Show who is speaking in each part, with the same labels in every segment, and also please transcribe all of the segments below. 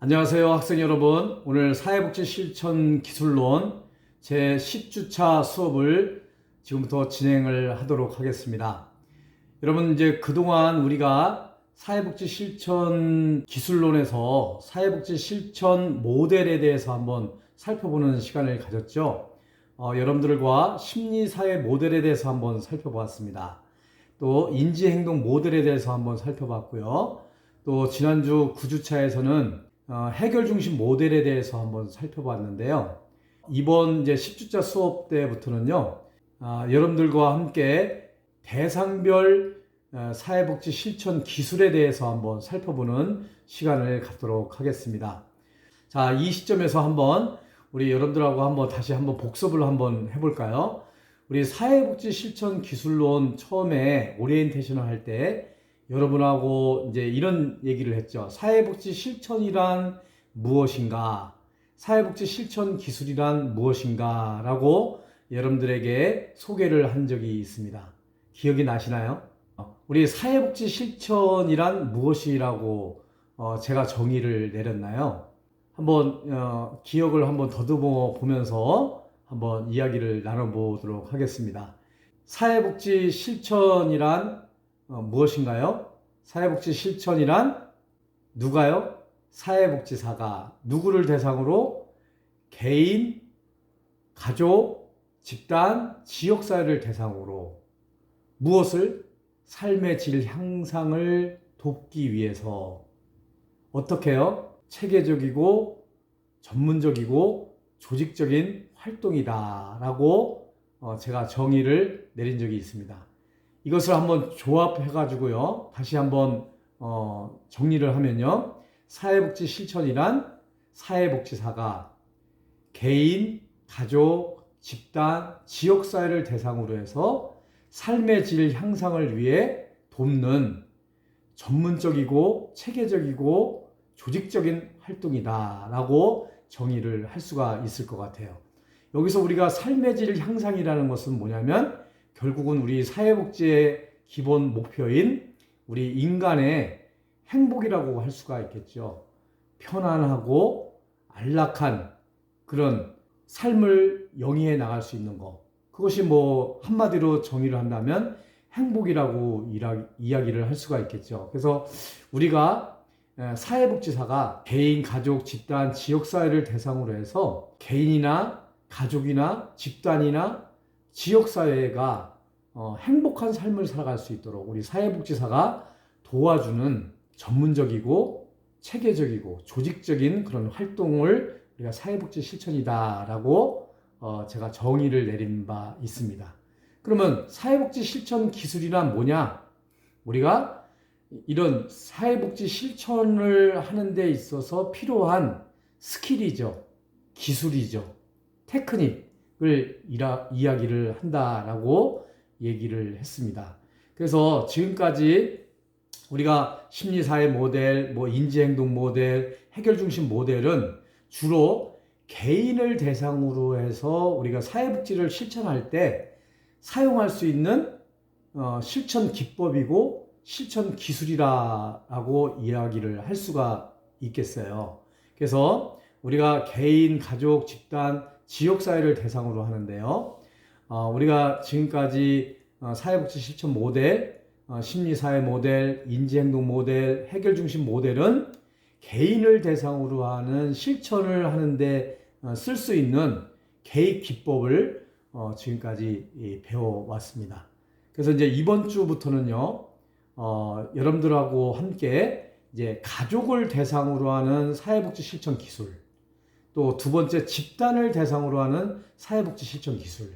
Speaker 1: 안녕하세요, 학생 여러분. 오늘 사회복지 실천 기술론 제 10주차 수업을 지금부터 진행을 하도록 하겠습니다. 여러분, 이제 그동안 우리가 사회복지 실천 기술론에서 사회복지 실천 모델에 대해서 한번 살펴보는 시간을 가졌죠. 여러분들과 심리사회 모델에 대해서 한번 살펴보았습니다. 또 인지행동 모델에 대해서 한번 살펴봤고요. 또 지난주 9주차에서는 해결 중심 모델에 대해서 한번 살펴봤는데요. 이번 이제 10주차 수업 때부터는요, 여러분들과 함께 대상별 사회복지 실천 기술에 대해서 한번 살펴보는 시간을 갖도록 하겠습니다. 자, 이 시점에서 한번 우리 여러분들하고 한번 다시 한번 복습을 한번 해볼까요? 우리 사회복지 실천 기술론 처음에 오리엔테이션을 할 때 여러분하고 이제 이런 얘기를 했죠. 사회복지 실천이란 무엇인가? 사회복지 실천 기술이란 무엇인가? 라고 여러분들에게 소개를 한 적이 있습니다. 기억이 나시나요? 우리 사회복지 실천이란 무엇이라고 제가 정의를 내렸나요? 한번 기억을 한번 더듬어 보면서 한번 이야기를 나눠보도록 하겠습니다. 사회복지 실천이란 무엇인가요? 사회복지 실천이란 누가요? 사회복지사가 누구를 대상으로? 개인, 가족, 집단, 지역사회를 대상으로 무엇을? 삶의 질 향상을 돕기 위해서 어떻게 해요? 체계적이고 전문적이고 조직적인 활동이다 라고 제가 정의를 내린 적이 있습니다. 이것을 한번 조합해 가지고요, 다시 한번 정리를 하면요, 사회복지 실천이란 사회복지사가 개인, 가족, 집단, 지역사회를 대상으로 해서 삶의 질 향상을 위해 돕는 전문적이고 체계적이고 조직적인 활동이다 라고 정의를 할 수가 있을 것 같아요. 여기서 우리가 삶의 질 향상이라는 것은 뭐냐면 결국은 우리 사회복지의 기본 목표인 우리 인간의 행복이라고 할 수가 있겠죠. 편안하고 안락한 그런 삶을 영위해 나갈 수 있는 것. 그것이 뭐 한마디로 정의를 한다면 행복이라고 이야기를 할 수가 있겠죠. 그래서 우리가 사회복지사가 개인, 가족, 집단, 지역사회를 대상으로 해서 개인이나 가족이나 집단이나 지역사회가 행복한 삶을 살아갈 수 있도록 우리 사회복지사가 도와주는 전문적이고 체계적이고 조직적인 그런 활동을 우리가 사회복지 실천이다라고 제가 정의를 내린 바 있습니다. 그러면 사회복지 실천 기술이란 뭐냐? 우리가 이런 사회복지 실천을 하는 데 있어서 필요한 스킬이죠. 기술이죠. 테크닉을 이야기를 한다라고 얘기를 했습니다. 그래서 지금까지 우리가 심리사회 모델, 인지행동 모델, 해결중심 모델은 주로 개인을 대상으로 해서 우리가 사회복지를 실천할 때 사용할 수 있는 실천 기법이고 실천 기술이라고 이야기를 할 수가 있겠어요. 그래서 우리가 개인, 가족, 집단, 지역사회를 대상으로 하는데요. 우리가 지금까지 사회복지 실천 모델, 심리사회 모델, 인지행동 모델, 해결중심 모델은 개인을 대상으로 하는 실천을 하는데 쓸 수 있는 개입 기법을 지금까지 배워왔습니다. 그래서 이제 이번 주부터는요, 여러분들하고 함께 이제 가족을 대상으로 하는 사회복지 실천 기술, 또 두 번째 집단을 대상으로 하는 사회복지 실천 기술,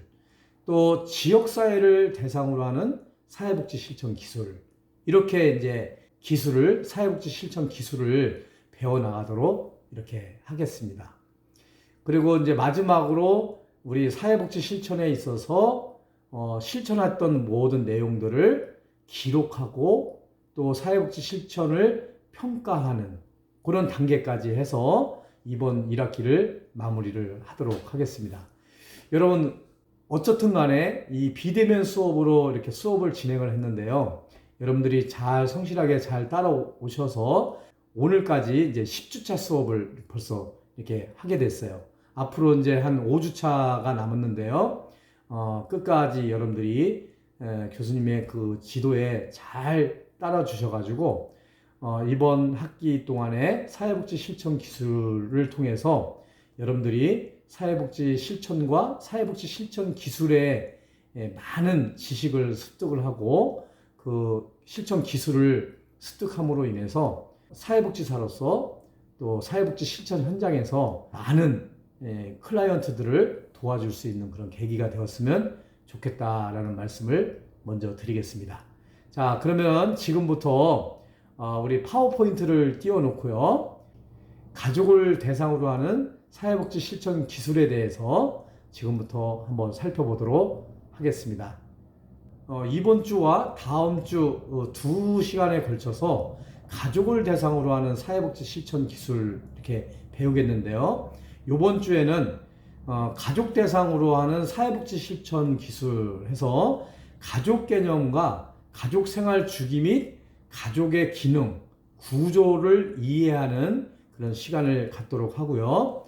Speaker 1: 또 지역사회를 대상으로 하는 사회복지 실천 기술, 이렇게 이제 사회복지 실천 기술을 배워나가도록 이렇게 하겠습니다. 그리고 이제 마지막으로 우리 사회복지 실천에 있어서 실천했던 모든 내용들을 기록하고 또 사회복지 실천을 평가하는 그런 단계까지 해서 이번 1학기를 마무리를 하도록 하겠습니다. 여러분, 어쨌든 간에 이 비대면 수업으로 이렇게 수업을 진행을 했는데요. 여러분들이 잘 성실하게 잘 따라오셔서 오늘까지 이제 10주차 수업을 벌써 이렇게 하게 됐어요. 앞으로 이제 한 5주차가 남았는데요. 끝까지 여러분들이 교수님의 그 지도에 잘 따라 주셔가지고 이번 학기 동안에 사회복지 실천 기술을 통해서 여러분들이 사회복지 실천과 사회복지 실천 기술에 많은 지식을 습득을 하고 그 실천 기술을 습득함으로 인해서 사회복지사로서 또 사회복지 실천 현장에서 많은 클라이언트들을 도와줄 수 있는 그런 계기가 되었으면 좋겠다라는 말씀을 먼저 드리겠습니다. 자, 그러면 지금부터 우리 파워포인트를 띄워놓고요. 가족을 대상으로 하는 사회복지 실천 기술에 대해서 지금부터 한번 살펴보도록 하겠습니다. 이번 주와 다음 주 두 시간에 걸쳐서 가족을 대상으로 하는 사회복지 실천 기술 이렇게 배우겠는데요. 이번 주에는 가족 대상으로 하는 사회복지 실천 기술 해서 가족 개념과 가족 생활 주기 및 가족의 기능, 구조를 이해하는 그런 시간을 갖도록 하고요.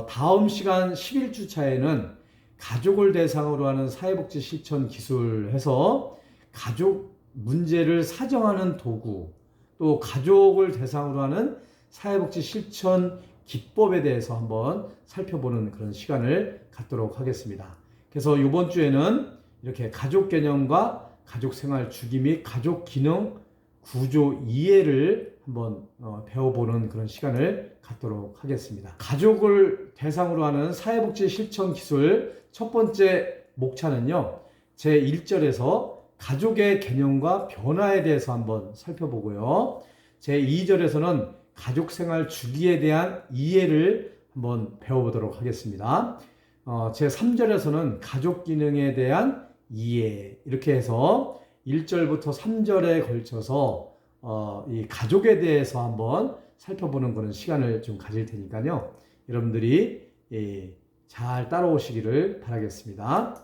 Speaker 1: 다음 시간 11주차에는 가족을 대상으로 하는 사회복지 실천 기술 해서 가족 문제를 사정하는 도구, 또 가족을 대상으로 하는 사회복지 실천 기법에 대해서 한번 살펴보는 그런 시간을 갖도록 하겠습니다. 그래서 이번 주에는 이렇게 가족 개념과 가족 생활 주기 및 가족 기능 구조 이해를 한번 배워보는 그런 시간을 갖도록 하겠습니다. 가족을 대상으로 하는 사회복지 실천 기술 첫 번째 목차는요, 제 1절에서 가족의 개념과 변화에 대해서 한번 살펴보고요. 제 2절에서는 가족 생활 주기에 대한 이해를 한번 배워보도록 하겠습니다. 제 3절에서는 가족 기능에 대한 이해, 이렇게 해서 1절부터 3절에 걸쳐서 이 가족에 대해서 한번 살펴보는 그런 시간을 좀 가질 테니까요. 여러분들이 잘 따라오시기를 바라겠습니다.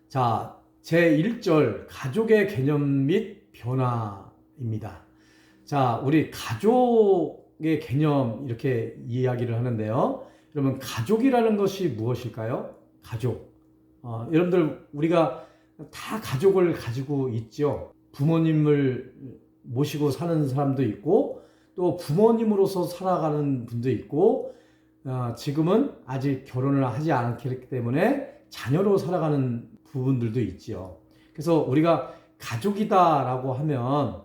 Speaker 1: 자, 제 1절 가족의 개념 및 변화입니다. 자, 우리 가족의 개념 이렇게 이야기를 하는데요. 여러분, 가족이라는 것이 무엇일까요? 가족. 여러분들, 우리가 다 가족을 가지고 있죠. 부모님을 모시고 사는 사람도 있고, 또 부모님으로서 살아가는 분도 있고, 지금은 아직 결혼을 하지 않았기 때문에 자녀로 살아가는 부분들도 있지요. 그래서 우리가 가족이다라고 하면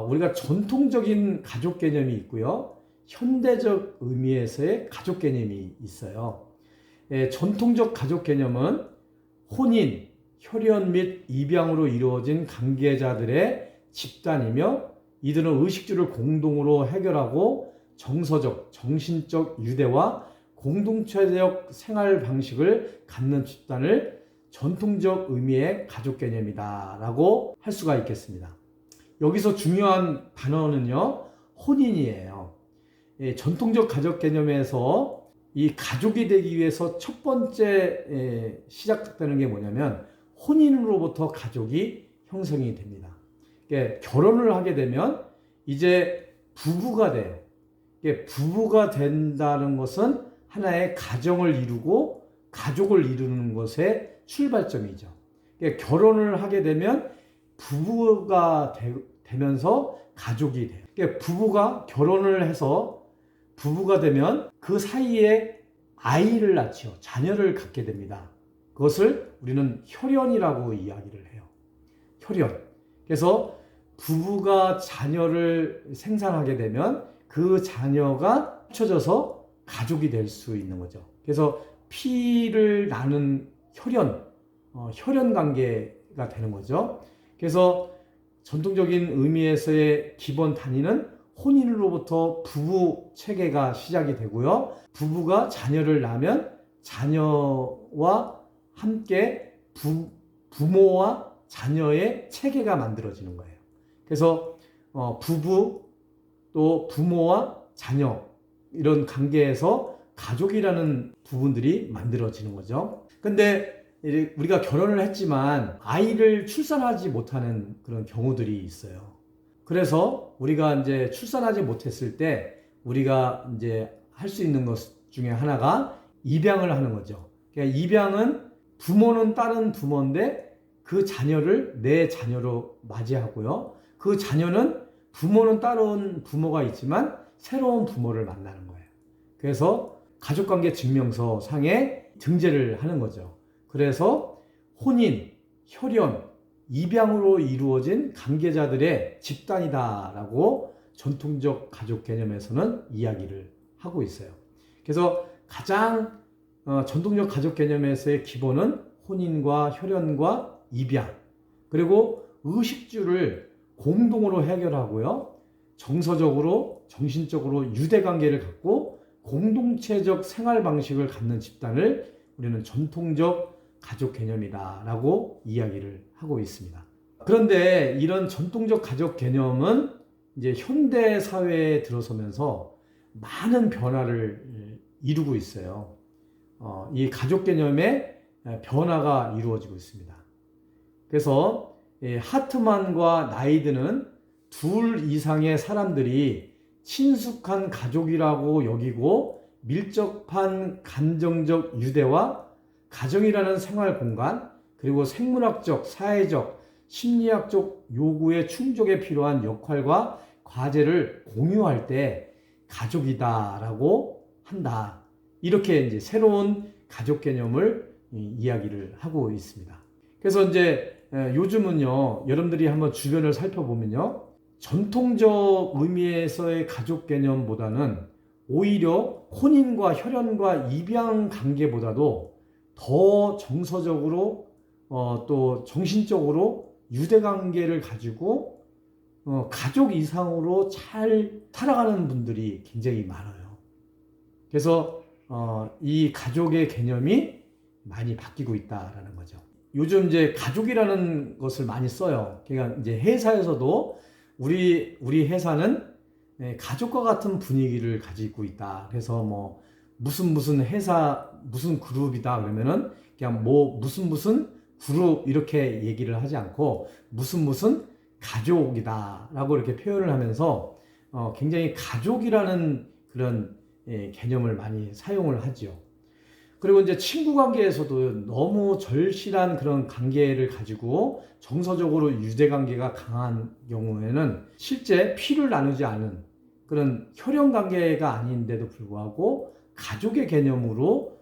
Speaker 1: 우리가 전통적인 가족 개념이 있고요. 현대적 의미에서의 가족 개념이 있어요. 전통적 가족 개념은 혼인, 혈연 및 입양으로 이루어진 관계자들의 집단이며 이들은 의식주를 공동으로 해결하고 정서적, 정신적 유대와 공동체적 생활 방식을 갖는 집단을 전통적 의미의 가족 개념이다 라고 할 수가 있겠습니다. 여기서 중요한 단어는요, 혼인이에요. 전통적 가족 개념에서 이 가족이 되기 위해서 첫 번째 시작되는 게 뭐냐면 혼인으로부터 가족이 형성이 됩니다. 결혼을 하게 되면 이제 부부가 돼요. 부부가 된다는 것은 하나의 가정을 이루고 가족을 이루는 것의 출발점이죠. 결혼을 하게 되면 부부가 되면서 가족이 돼요. 부부가 결혼을 해서 부부가 되면 그 사이에 아이를 낳죠. 자녀를 갖게 됩니다. 그것을 우리는 혈연이라고 이야기를 해요. 혈연. 그래서 부부가 자녀를 생산하게 되면 그 자녀가 합쳐져서 가족이 될 수 있는 거죠. 그래서 피를 나눈 혈연, 혈연 관계가 되는 거죠. 그래서 전통적인 의미에서의 기본 단위는 혼인으로부터 부부 체계가 시작이 되고요. 부부가 자녀를 낳으면 자녀와 함께 부모와 자녀의 체계가 만들어지는 거예요. 그래서 부부 또 부모와 자녀 이런 관계에서 가족이라는 부분들이 만들어지는 거죠. 근데 우리가 결혼을 했지만 아이를 출산하지 못하는 그런 경우들이 있어요. 그래서 우리가 이제 출산하지 못했을 때 우리가 이제 할 수 있는 것 중에 하나가 입양을 하는 거죠. 그러니까 입양은 부모는 다른 부모인데 그 자녀를 내 자녀로 맞이하고요. 그 자녀는 부모는 다른 부모가 있지만 새로운 부모를 만나는 거예요. 그래서 가족관계 증명서 상에 등재를 하는 거죠. 그래서 혼인, 혈연, 입양으로 이루어진 관계자들의 집단이다라고 전통적 가족 개념에서는 이야기를 하고 있어요. 그래서 가장 전통적 가족 개념에서의 기본은 혼인과 혈연과 입양, 그리고 의식주를 공동으로 해결하고요. 정서적으로, 정신적으로 유대관계를 갖고 공동체적 생활 방식을 갖는 집단을 우리는 전통적 가족 개념이다라고 이야기를 하고 있습니다. 그런데 이런 전통적 가족 개념은 이제 현대 사회에 들어서면서 많은 변화를 이루고 있어요. 이 가족 개념의 변화가 이루어지고 있습니다. 그래서 하트만과 나이드는 둘 이상의 사람들이 친숙한 가족이라고 여기고 밀접한 감정적 유대와 가정이라는 생활 공간, 그리고 생물학적, 사회적, 심리학적 요구의 충족에 필요한 역할과 과제를 공유할 때 가족이다라고 한다. 이렇게 이제 새로운 가족 개념을 이야기를 하고 있습니다. 그래서 이제 요즘은요, 여러분들이 한번 주변을 살펴보면요, 전통적 의미에서의 가족 개념보다는 오히려 혼인과 혈연과 입양 관계보다도 더 정서적으로 또 정신적으로 유대관계를 가지고 가족 이상으로 잘 살아가는 분들이 굉장히 많아요. 그래서 이 가족의 개념이 많이 바뀌고 있다라는 거죠. 요즘 이제 가족이라는 것을 많이 써요. 그러니까 이제 회사에서도 우리 회사는 가족과 같은 분위기를 가지고 있다. 그래서 뭐 무슨 회사 무슨 그룹이다 그러면은 그냥 뭐 무슨 그룹 이렇게 얘기를 하지 않고 무슨 가족이다라고 이렇게 표현을 하면서 굉장히 가족이라는 그런 개념을 많이 사용을 하죠. 그리고 이제 친구 관계에서도 너무 절실한 그런 관계를 가지고 정서적으로 유대 관계가 강한 경우에는 실제 피를 나누지 않은 그런 혈연 관계가 아닌데도 불구하고 가족의 개념으로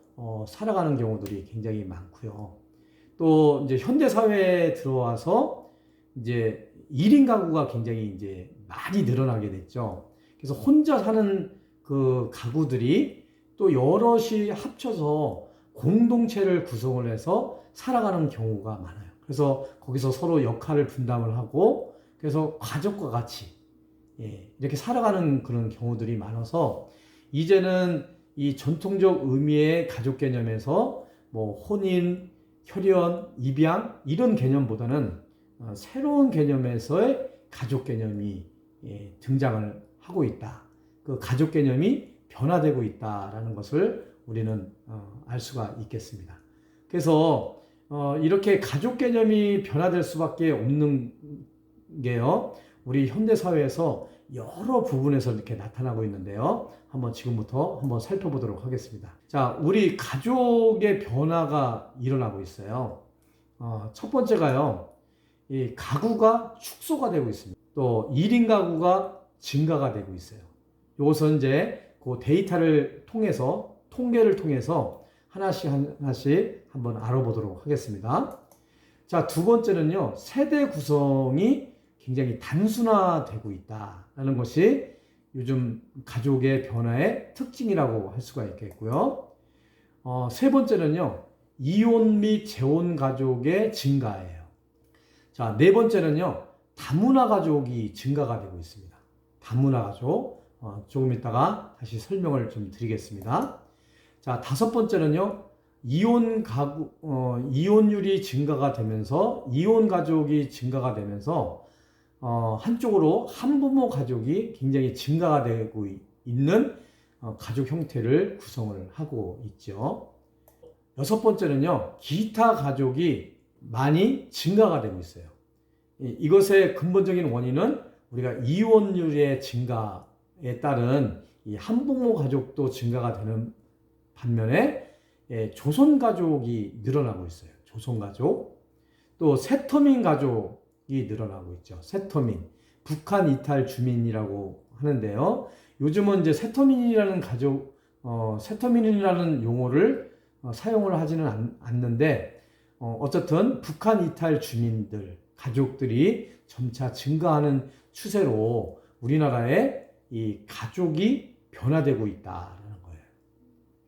Speaker 1: 살아가는 경우들이 굉장히 많고요. 또 이제 현대 사회에 들어와서 이제 1인 가구가 굉장히 이제 많이 늘어나게 됐죠. 그래서 혼자 사는 그 가구들이 또 여럿이 합쳐서 공동체를 구성을 해서 살아가는 경우가 많아요. 그래서 거기서 서로 역할을 분담을 하고 그래서 가족과 같이 이렇게 살아가는 그런 경우들이 많아서 이제는 이 전통적 의미의 가족 개념에서 뭐 혼인, 혈연, 입양 이런 개념보다는 새로운 개념에서의 가족 개념이 등장을 하고 있다. 그 가족 개념이 변화되고 있다라는 것을 우리는 알 수가 있겠습니다. 그래서 이렇게 가족 개념이 변화될 수밖에 없는 게요, 우리 현대 사회에서 여러 부분에서 이렇게 나타나고 있는데요. 한번 지금부터 한번 살펴보도록 하겠습니다. 자, 우리 가족의 변화가 일어나고 있어요. 첫 번째가요, 이 가구가 축소가 되고 있습니다. 또 1인 가구가 증가가 되고 있어요. 이것은 이제 그 데이터를 통해서 통계를 통해서 하나씩 한번 알아보도록 하겠습니다. 자, 두 번째는요, 세대 구성이 굉장히 단순화되고 있다는 것이 요즘 가족의 변화의 특징이라고 할 수가 있겠고요. 세 번째는요, 이혼 및 재혼 가족의 증가예요. 자, 네 번째는요, 다문화 가족이 증가가 되고 있습니다. 다문화 가족. 조금 있다가 다시 설명을 좀 드리겠습니다. 자, 다섯 번째는요, 이혼율이 증가가 되면서 이혼 가족이 증가가 되면서 한쪽으로 한부모 가족이 굉장히 증가가 되고 있는 가족 형태를 구성을 하고 있죠. 여섯 번째는요, 기타 가족이 많이 증가가 되고 있어요. 이것의 근본적인 원인은 우리가 이혼율의 증가에 따른 이 한부모 가족도 증가가 되는 반면에 조손 가족이 늘어나고 있어요. 조손 가족. 또 세터민 가족이 늘어나고 있죠. 세터민. 북한 이탈 주민이라고 하는데요. 요즘은 이제 세터민이라는 세터민이라는 용어를 사용을 하지는 않는데, 어쨌든 북한 이탈 주민들, 가족들이 점차 증가하는 추세로 우리나라의 이 가족이 변화되고 있다는 거예요.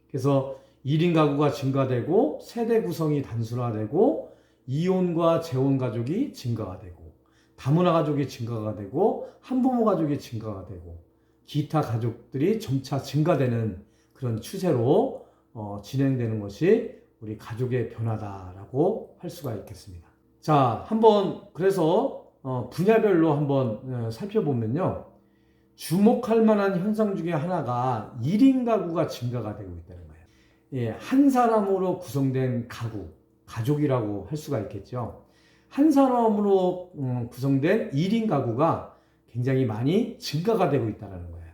Speaker 1: 그래서 1인 가구가 증가되고 세대 구성이 단순화되고 이혼과 재혼 가족이 증가가 되고 다문화 가족이 증가가 되고 한부모 가족이 증가가 되고 기타 가족들이 점차 증가되는 그런 추세로 진행되는 것이 우리 가족의 변화다라고 할 수가 있겠습니다. 자, 한번 그래서 분야별로 한번 살펴보면요. 주목할 만한 현상 중에 하나가 1인 가구가 증가가 되고 있다는 거예요. 예, 한 사람으로 구성된 가족이라고 할 수가 있겠죠. 한 사람으로 구성된 1인 가구가 굉장히 많이 증가가 되고 있다는 거예요.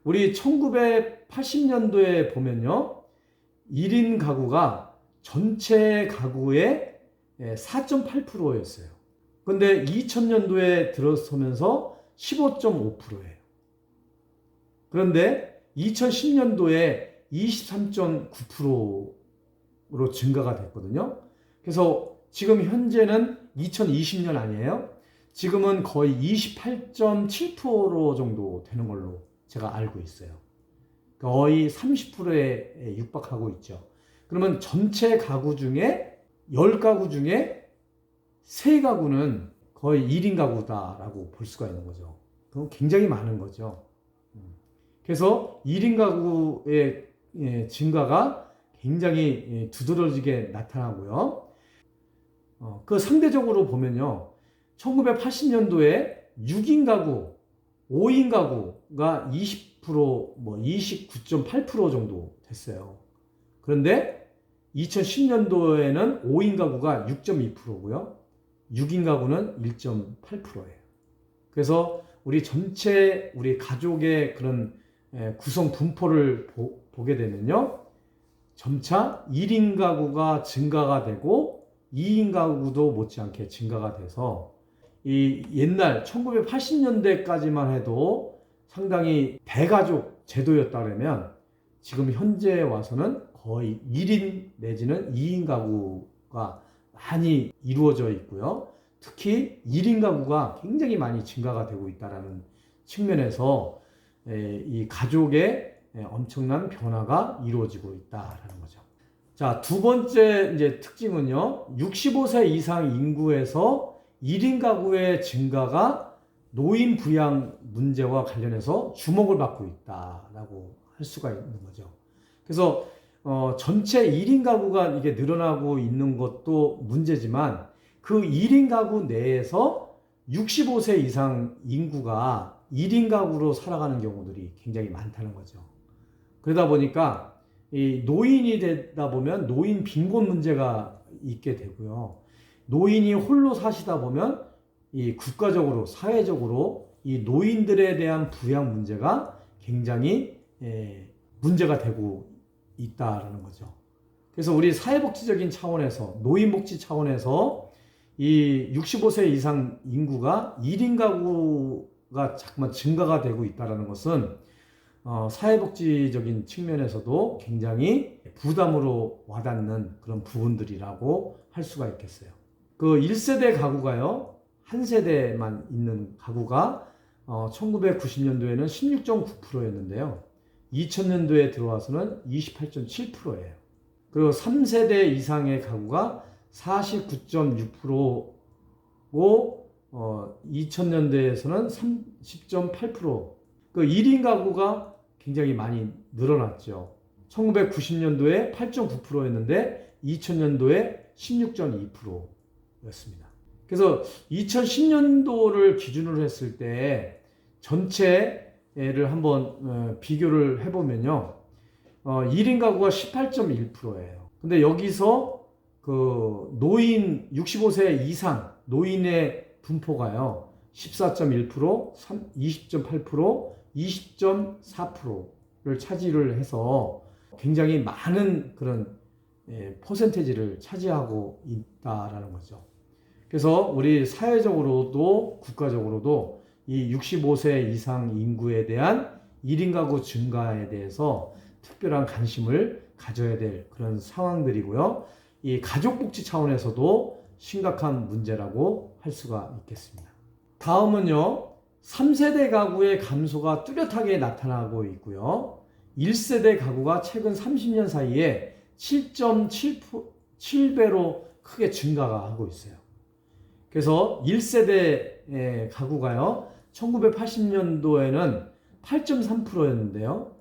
Speaker 1: 우리 1980년도에 보면요. 1인 가구가 전체 가구의 4.8%였어요. 근데 2000년도에 들어서면서 15.5%예요. 그런데 2010년도에 23.9%로 증가가 됐거든요. 그래서 지금 현재는 2020년 아니에요? 지금은 거의 28.7% 정도 되는 걸로 제가 알고 있어요. 거의 30%에 육박하고 있죠. 그러면 전체 가구 중에 10가구 중에 3가구는 거의 1인 가구다라고 볼 수가 있는 거죠. 그건 굉장히 많은 거죠. 그래서 1인 가구의 증가가 굉장히 두드러지게 나타나고요. 그 상대적으로 보면요. 1980년도에 6인 가구, 5인 가구가 20%, 29.8% 정도 됐어요. 그런데 2010년도에는 5인 가구가 6.2%고요. 6인 가구는 1.8%예요. 그래서 우리 전체 우리 가족의 그런 구성 분포를 보게 되면요. 점차 1인 가구가 증가가 되고 2인 가구도 못지않게 증가가 돼서 이 옛날 1980년대까지만 해도 상당히 대가족 제도였다면 지금 현재에 와서는 거의 1인 내지는 2인 가구가 많이 이루어져 있고요. 특히 1인 가구가 굉장히 많이 증가가 되고 있다는 측면에서 이 가족의 엄청난 변화가 이루어지고 있다는 거죠. 자, 두 번째 이제 특징은요. 65세 이상 인구에서 1인 가구의 증가가 노인 부양 문제와 관련해서 주목을 받고 있다라고 할 수가 있는 거죠. 그래서 전체 1인 가구가 이게 늘어나고 있는 것도 문제지만 그 1인 가구 내에서 65세 이상 인구가 1인 가구로 살아가는 경우들이 굉장히 많다는 거죠. 그러다 보니까 이 노인이 되다 보면 노인 빈곤 문제가 있게 되고요. 노인이 홀로 사시다 보면 이 국가적으로 사회적으로 이 노인들에 대한 부양 문제가 굉장히 문제가 되고 있다라는 거죠. 그래서 우리 사회복지적인 차원에서 노인복지 차원에서 이 65세 이상 인구가 1인 가구가 자꾸만 증가가 되고 있다는 것은 사회복지적인 측면에서도 굉장히 부담으로 와닿는 그런 부분들이라고 할 수가 있겠어요. 그 1세대 가구가요, 한 세대만 있는 가구가 1990년도에는 16.9%였는데요. 2000년도에 들어와서는 28.7%예요. 그리고 3세대 이상의 가구가 49.6%고 2000년대에서는 30.8%. 그 1인 가구가 굉장히 많이 늘어났죠. 1990년도에 8.9%였는데 2000년도에 16.2%였습니다. 그래서 2010년도를 기준으로 했을 때 전체를 한번 비교를 해보면요. 1인 가구가 18.1%예요. 근데 여기서 그 노인 65세 이상 노인의 분포가요. 14.1%, 20.8%, 20.4%를 차지를 해서 굉장히 많은 그런 퍼센테이지를 차지하고 있다라는 거죠. 그래서 우리 사회적으로도 국가적으로도 이 65세 이상 인구에 대한 1인 가구 증가에 대해서 특별한 관심을 가져야 될 그런 상황들이고요. 이 가족복지 차원에서도 심각한 문제라고 할 수가 있겠습니다. 다음은요, 3세대 가구의 감소가 뚜렷하게 나타나고 있고요. 1세대 가구가 최근 30년 사이에 7.7배로 크게 증가가 하고 있어요. 그래서 1세대 가구가요, 1980년도에는 8.3%였는데요.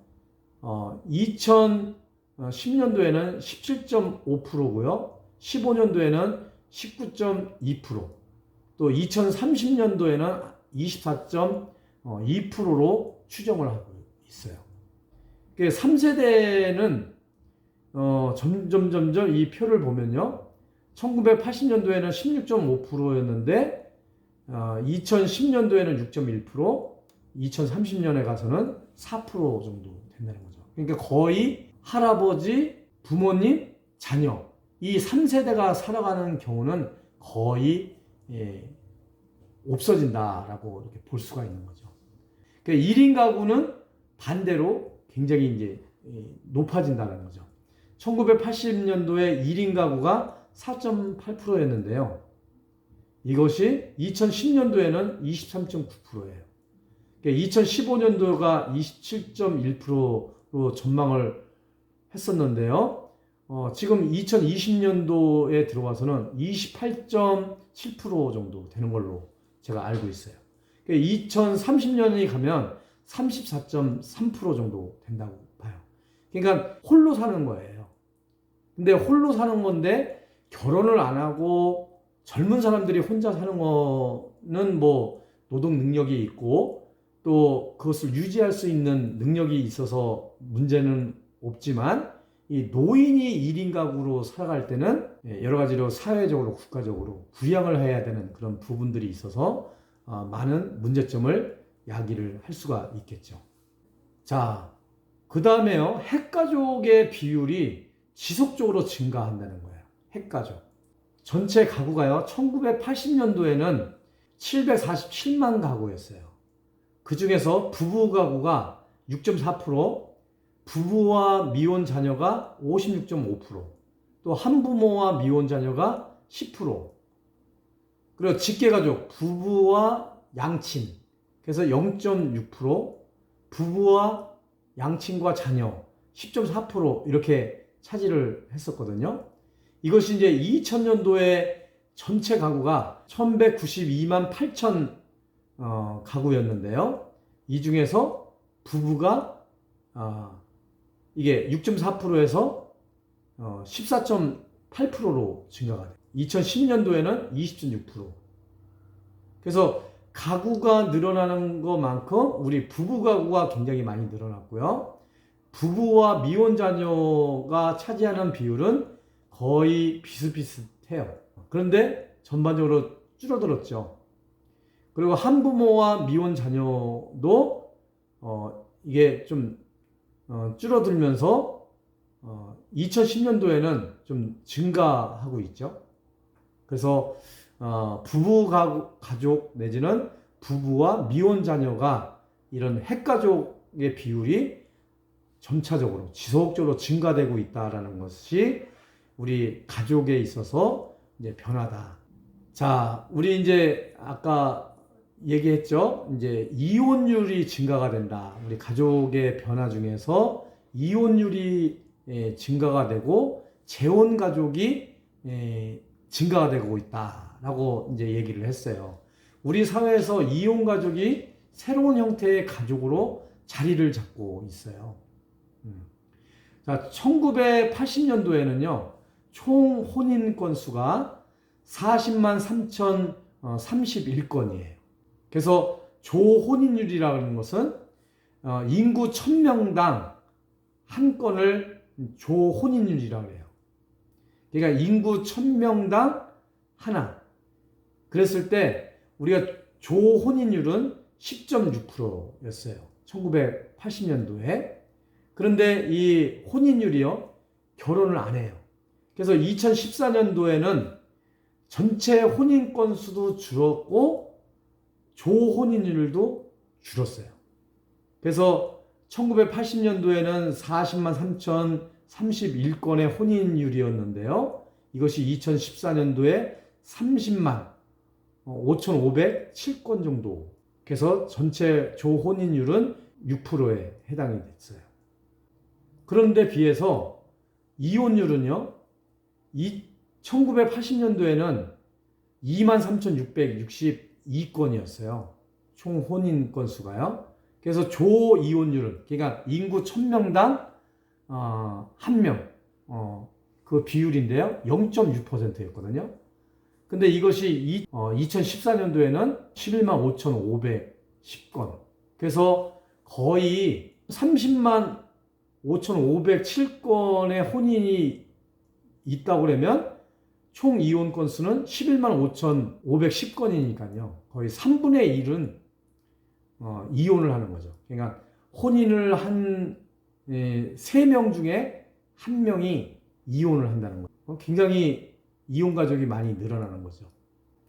Speaker 1: 2010년도에는 17.5%고요. 15년도에는 19.2%, 또 2030년도에는 24.2%로 추정을 하고 있어요. 3세대는 점점 이 표를 보면요. 1980년도에는 16.5%였는데 2010년도에는 6.1%, 2030년에 가서는 4% 정도 된다는 거죠. 그러니까 거의 할아버지, 부모님, 자녀 이 3세대가 살아가는 경우는 거의 없어진다라고 이렇게 볼 수가 있는 거죠. 그러니까 1인 가구는 반대로 굉장히 이제 높아진다는 거죠. 1980년도에 1인 가구가 4.8%였는데요. 이것이 2010년도에는 23.9%예요. 그러니까 2015년도가 27.1%로 전망을 했었는데요. 지금 2020년도에 들어와서는 28.7% 정도 되는 걸로 제가 알고 있어요. 그러니까 2030년이 가면 34.3% 정도 된다고 봐요. 그러니까 홀로 사는 거예요. 근데 홀로 사는 건데 결혼을 안 하고 젊은 사람들이 혼자 사는 거는 뭐 노동 능력이 있고 또 그것을 유지할 수 있는 능력이 있어서 문제는 없지만 이 노인이 1인 가구로 살아갈 때는 여러 가지로 사회적으로 국가적으로 부양을 해야 되는 그런 부분들이 있어서 많은 문제점을 야기를 할 수가 있겠죠. 자, 그 다음에요. 핵가족의 비율이 지속적으로 증가한다는 거예요. 핵가족. 전체 가구가요. 1980년도에는 747만 가구였어요. 그 중에서 부부 가구가 6.4%, 부부와 미혼 자녀가 56.5%, 또 한부모와 미혼 자녀가 10%, 그리고 직계가족, 부부와 양친, 그래서 0.6%, 부부와 양친과 자녀 10.4% 이렇게 차지를 했었거든요. 이것이 이제 2000년도에 전체 가구가 1192만 8천 가구였는데요. 이 중에서 부부가 이게 6.4%에서 14.8%로 증가가 돼요. 2010년도에는 20.6%. 그래서 가구가 늘어나는 것만큼 우리 부부 가구가 굉장히 많이 늘어났고요. 부부와 미혼 자녀가 차지하는 비율은 거의 비슷비슷해요. 그런데 전반적으로 줄어들었죠. 그리고 한부모와 미혼 자녀도 이게 좀 줄어들면서 2010년도에는 좀 증가하고 있죠. 그래서 부부 가족 내지는 부부와 미혼 자녀가 이런 핵가족의 비율이 점차적으로 지속적으로 증가되고 있다라는 것이 우리 가족에 있어서 이제 변화다. 자, 우리 이제 아까 얘기했죠. 이제 이혼율이 증가가 된다. 우리 가족의 변화 중에서 이혼율이 증가가 되고 재혼 가족이 증가가 되고 있다라고 이제 얘기를 했어요. 우리 사회에서 이혼 가족이 새로운 형태의 가족으로 자리를 잡고 있어요. 자, 1980년도에는요, 총 혼인 건수가 40만 3,031건이에요. 그래서 조혼인율이라는 것은 인구 1000명당 한 건을 조혼인율이라고 해요. 그러니까 인구 1000명당 하나. 그랬을 때 우리가 조혼인율은 10.6%였어요. 1980년도에. 그런데 이 혼인율이요, 결혼을 안 해요. 그래서 2014년도에는 전체 혼인 건수도 줄었고 조혼인율도 줄었어요. 그래서 1980년도에는 40만 3,031건의 혼인율이었는데요. 이것이 2014년도에 30만 5,507건 정도. 그래서 전체 조혼인율은 6%에 해당이 됐어요. 그런데 비해서 이혼율은요, 1980년도에는 23,662건이었어요. 총 혼인 건수가요. 그래서 조이혼율은, 그러니까 인구 1000명당 1명, 그 비율인데요. 0.6%였거든요. 근데 이것이 2014년도에는 11만 5,510건. 그래서 거의 30만 5,507건의 혼인이 있다고 그러면 총 이혼 건수는 11만 5,510건이니까요. 거의 3분의 1은 이혼을 하는 거죠. 그러니까 혼인을 한 3명 중에 1명이 이혼을 한다는 거죠. 굉장히 이혼 가족이 많이 늘어나는 거죠.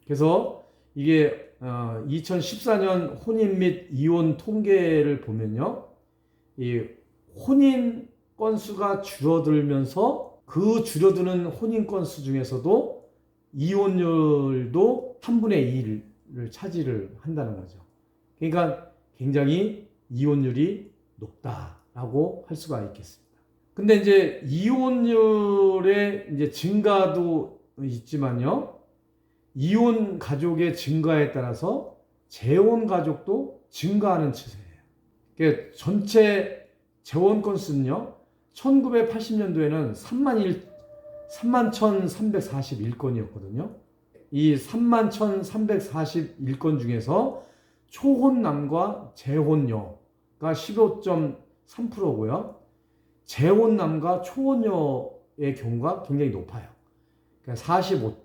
Speaker 1: 그래서 이게 2014년 혼인 및 이혼 통계를 보면요, 이 혼인 건수가 줄어들면서 그 줄어드는 혼인 건수 중에서도 이혼율도 3분의 1을 차지를 한다는 거죠. 그러니까 굉장히 이혼율이 높다라고 할 수가 있겠습니다. 근데 이제 이혼율의 이제 증가도 있지만요, 이혼 가족의 증가에 따라서 재혼 가족도 증가하는 추세예요. 그러니까 전체 재혼 건수는요, 1980년도에는 31,341건이었거든요. 이 31,341건 중에서 초혼남과 재혼녀가 15.3%고요. 재혼남과 초혼녀의 경우가 굉장히 높아요. 그러니까 45%.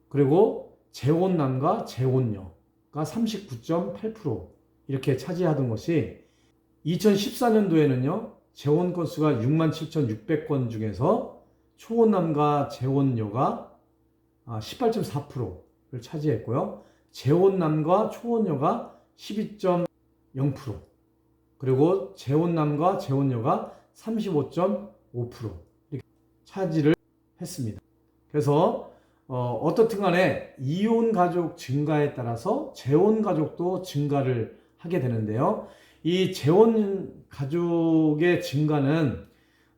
Speaker 1: 그리고 재혼남과 재혼녀가 39.8% 이렇게 차지하던 것이 2014년도에는요, 재혼 건수가 67,600건 중에서 초혼남과 재혼녀가 18.4%를 차지했고요. 재혼남과 초혼녀가 12.0%, 그리고 재혼남과 재혼녀가 35.5% 이렇게 차지를 했습니다. 그래서 어떻든 간에 이혼 가족 증가에 따라서 재혼 가족도 증가를 하게 되는데요. 이 재혼 가족의 증가는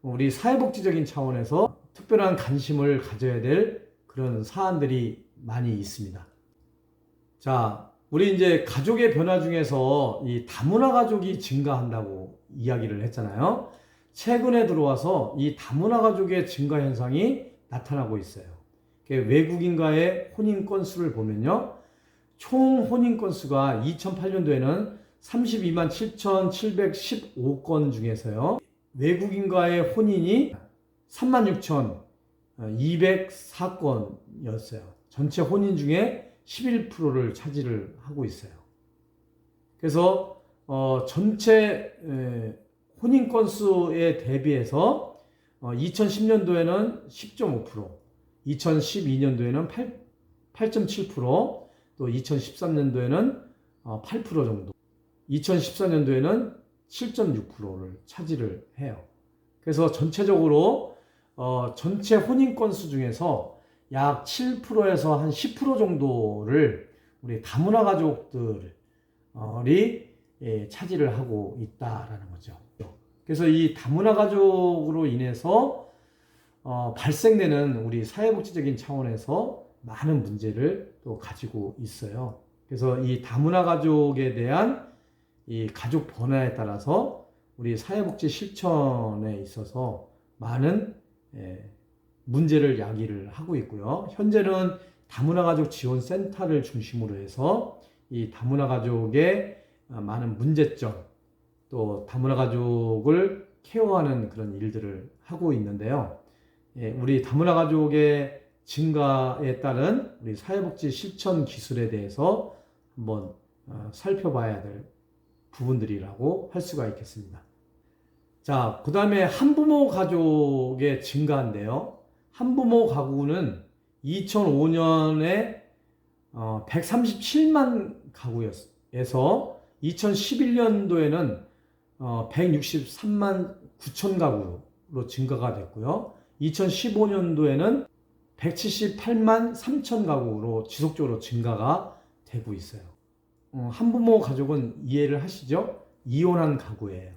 Speaker 1: 우리 사회복지적인 차원에서 특별한 관심을 가져야 될 그런 사안들이 많이 있습니다. 자, 우리 이제 가족의 변화 중에서 이 다문화 가족이 증가한다고 이야기를 했잖아요. 최근에 들어와서 이 다문화 가족의 증가 현상이 나타나고 있어요. 외국인과의 혼인 건수를 보면요, 총 혼인 건수가 2008년도에는 32만 7,715건 중에서요, 외국인과의 혼인이 36,204건이었어요. 전체 혼인 중에 11%를 차지를 하고 있어요. 그래서 전체 혼인 건수에 대비해서 2010년도에는 10.5%, 2012년도에는 8.7%, 또 2013년도에는 8% 정도, 2014년도에는 7.6%를 차지를 해요. 그래서 전체적으로 전체 혼인 건수 중에서 약 7%에서 한 10% 정도를 우리 다문화 가족들이 차지를 하고 있다라는 거죠. 그래서 이 다문화 가족으로 인해서 발생되는 우리 사회복지적인 차원에서 많은 문제를 또 가지고 있어요. 그래서 이 다문화 가족에 대한 이 가족 변화에 따라서 우리 사회복지 실천에 있어서 많은 문제를 야기를 하고 있고요. 현재는 다문화 가족 지원 센터를 중심으로 해서 이 다문화 가족의 많은 문제점, 또 다문화 가족을 케어하는 그런 일들을 하고 있는데요. 우리 다문화 가족의 증가에 따른 우리 사회복지 실천 기술에 대해서 한번 살펴봐야 될 부분들이라고 할 수가 있겠습니다. 자, 그 다음에 한부모 가족의 증가인데요. 한부모 가구는 2005년에 137만 가구에서 2011년도에는 163만 9천 가구로 증가가 됐고요. 2015년도에는 178만 3천 가구로 지속적으로 증가가 되고 있어요. 한부모 가족은 이해를 하시죠? 이혼한 가구예요.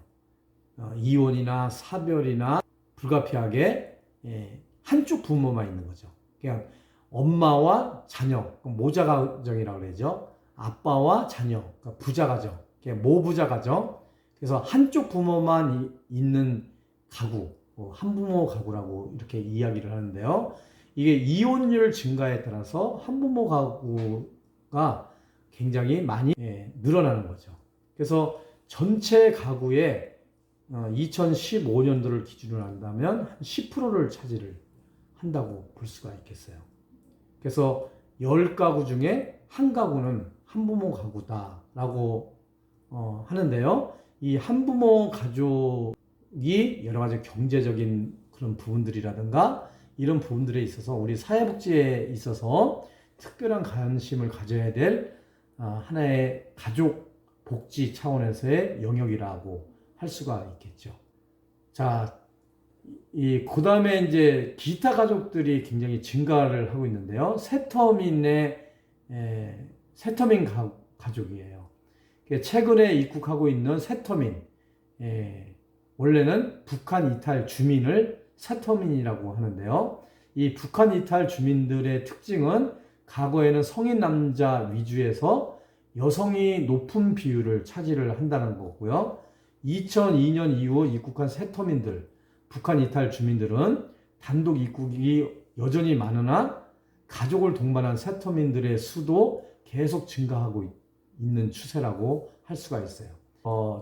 Speaker 1: 이혼이나 사별이나 불가피하게 한쪽 부모만 있는 거죠. 그냥 엄마와 자녀, 모자 가정이라고 그러죠. 아빠와 자녀, 그러니까 부자 가정, 모부자 가정. 그래서 한쪽 부모만 있는 가구, 한부모 가구라고 이렇게 이야기를 하는데요. 이게 이혼율 증가에 따라서 한부모 가구가 굉장히 많이 늘어나는 거죠. 그래서 전체 가구의 2015년도를 기준으로 한다면 한 10%를 차지를 한다고 볼 수가 있겠어요. 그래서 10가구 중에 한 가구는 한부모 가구다라고 하는데요. 이 한부모 가족이 여러 가지 경제적인 그런 부분들이라든가 이런 부분들에 있어서 우리 사회복지에 있어서 특별한 관심을 가져야 될 하나의 가족 복지 차원에서의 영역이라고 할 수가 있겠죠. 자, 그 다음에 이제 기타 가족들이 굉장히 증가를 하고 있는데요. 세터민 가족이에요. 최근에 입국하고 있는 세터민, 원래는 북한 이탈 주민을 세터민이라고 하는데요. 이 북한 이탈 주민들의 특징은 과거에는 성인 남자 위주에서 여성이 높은 비율을 차지를 한다는 거고요. 2002년 이후 입국한 세터민들, 북한 이탈 주민들은 단독 입국이 여전히 많으나 가족을 동반한 세터민들의 수도 계속 증가하고 있는 추세라고 할 수가 있어요.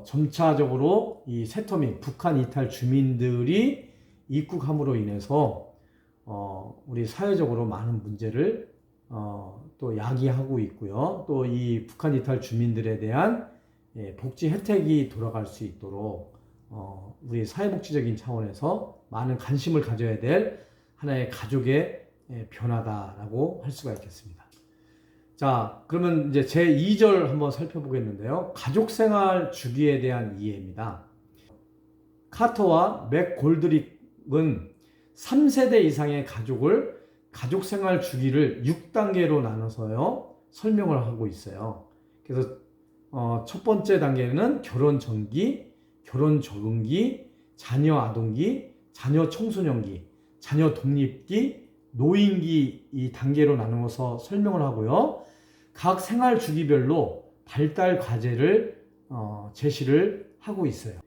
Speaker 1: 점차적으로 이 세터민, 북한 이탈 주민들이 입국함으로 인해서 우리 사회적으로 많은 문제를 또 야기하고 있고요. 또 이 북한 이탈 주민들에 대한 복지 혜택이 돌아갈 수 있도록 우리 사회복지적인 차원에서 많은 관심을 가져야 될 하나의 가족의 변화다라고 할 수가 있겠습니다. 자, 그러면 이제 제 2절 한번 살펴보겠는데요. 가족생활 주기에 대한 이해입니다. 카터와 맥골드릭은 3세대 이상의 가족을 가족생활 주기를 6단계로 나눠서요 설명을 하고 있어요. 그래서 첫 번째 단계는 결혼 전기, 결혼 적응기, 자녀 아동기, 자녀 청소년기, 자녀 독립기, 노인기 이 단계로 나누어서 설명을 하고요. 각 생활 주기별로 발달 과제를 제시를 하고 있어요.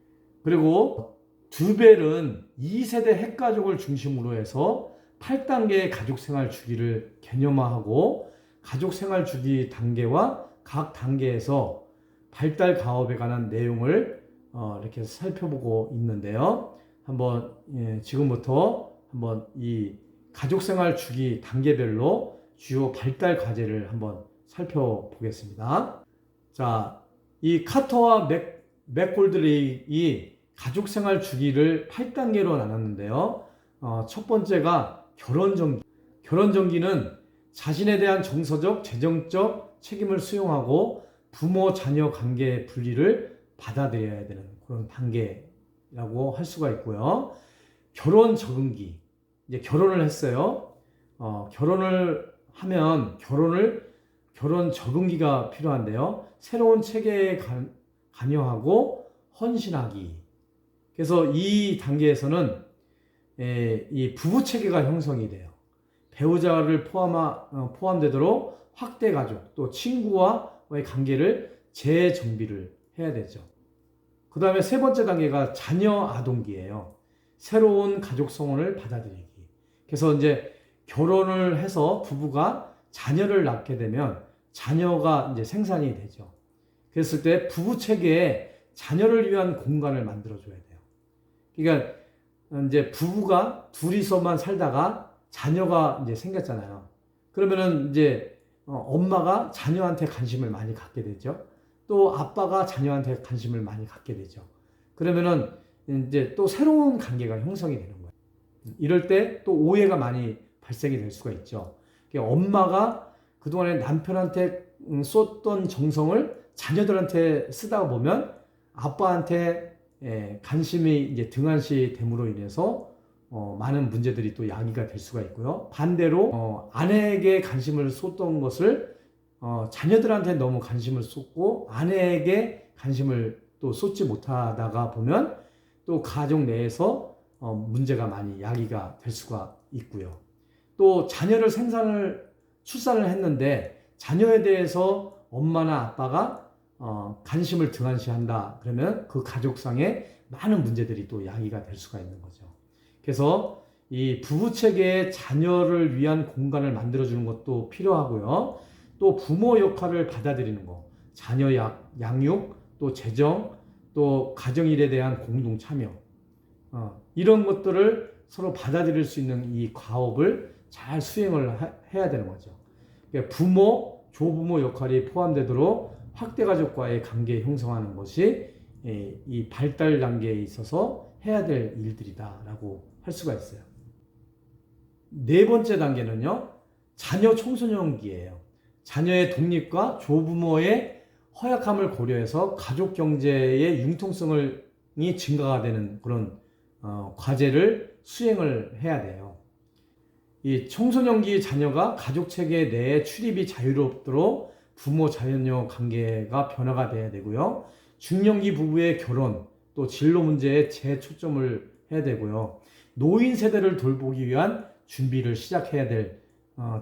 Speaker 1: 그리고 두벨은 2세대 핵가족을 중심으로 해서 8단계의 가족생활 주기를 개념화하고 가족생활 주기 단계와 각 단계에서 발달 가업에 관한 내용을 이렇게 살펴보고 있는데요. 한번 지금부터 한번 이 가족생활 주기 단계별로 주요 발달 과제를 한번 살펴보겠습니다. 자, 이 카터와 맥골드릭이 가족생활 주기를 8단계로 나눴는데요. 첫 번째가 결혼정기. 결혼정기는 자신에 대한 정서적, 재정적 책임을 수용하고 부모, 자녀 관계 분리를 받아들여야 되는 그런 단계라고 할 수가 있고요. 결혼 적응기. 이제 결혼을 했어요. 결혼을 하면 결혼 적응기가 필요한데요. 새로운 체계에 관여하고 헌신하기. 그래서 이 단계에서는 이 부부 체계가 형성이 돼요. 배우자를 포함되도록 확대 가족, 또 친구와의 관계를 재정비를 해야 되죠. 그 다음에 세 번째 단계가 자녀 아동기예요. 새로운 가족 성원을 받아들이기. 그래서 이제 결혼을 해서 부부가 자녀를 낳게 되면 자녀가 이제 생산이 되죠. 그랬을 때 부부 체계에 자녀를 위한 공간을 만들어줘야 돼요. 그러니까 이제 부부가 둘이서만 살다가 자녀가 이제 생겼잖아요. 그러면은 이제 엄마가 자녀한테 관심을 많이 갖게 되죠. 또 아빠가 자녀한테 관심을 많이 갖게 되죠. 그러면은 이제 또 새로운 관계가 형성이 되는 거예요. 이럴 때 또 오해가 많이 발생이 될 수가 있죠. 엄마가 그동안에 남편한테 쏟던 정성을 자녀들한테 쓰다 보면 아빠한테 관심이 이제 등한시 됨으로 인해서 많은 문제들이 또 야기가 될 수가 있고요. 반대로 아내에게 관심을 쏟던 것을 자녀들한테 너무 관심을 쏟고 아내에게 관심을 또 쏟지 못하다가 보면 또 가족 내에서 문제가 많이 야기가 될 수가 있고요. 또 자녀를 출산을 했는데 자녀에 대해서 엄마나 아빠가 관심을 등한시한다. 그러면 그 가족상에 많은 문제들이 또 야기가 될 수가 있는 거죠. 그래서 이 부부 체계에 자녀를 위한 공간을 만들어주는 것도 필요하고요. 또 부모 역할을 받아들이는 거, 자녀 양육, 또 재정, 또 가정일에 대한 공동 참여, 이런 것들을 서로 받아들일 수 있는 이 과업을 잘 수행을 해야 되는 거죠. 그러니까 부모, 조부모 역할이 포함되도록 확대 가족과의 관계 형성하는 것이 이 발달 단계에 있어서 해야 될 일들이다라고 할 수가 있어요. 네 번째 단계는요, 자녀 청소년기예요. 자녀의 독립과 조부모의 허약함을 고려해서 가족 경제의 융통성이 증가가 되는 그런 과제를 수행을 해야 돼요. 이 청소년기 자녀가 가족 체계 내에 출입이 자유롭도록 부모 자녀 관계가 변화가 돼야 되고요. 중년기 부부의 결혼, 또 진로 문제에 재초점을 해야 되고요. 노인 세대를 돌보기 위한 준비를 시작해야 될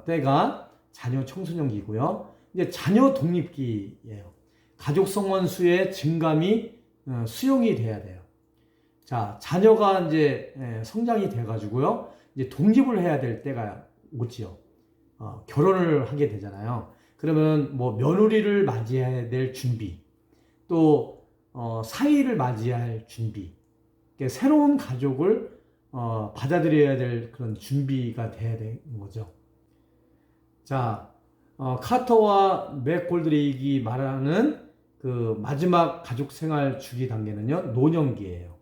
Speaker 1: 때가 자녀 청소년기고요. 이제 자녀 독립기예요. 가족 성원 수의 증감이 수용이 돼야 돼요. 자, 자녀가 이제 성장이 돼가지고요. 이제 독립을 해야 될 때가 오지요. 결혼을 하게 되잖아요. 그러면 뭐 며느리를 맞이해야 될 준비, 또 사위를 맞이할 준비, 새로운 가족을 받아들여야 될 그런 준비가 돼야 되는 거죠. 자, 카터와 맥골드레이기 말하는 그 마지막 가족 생활 주기 단계는요, 노년기예요.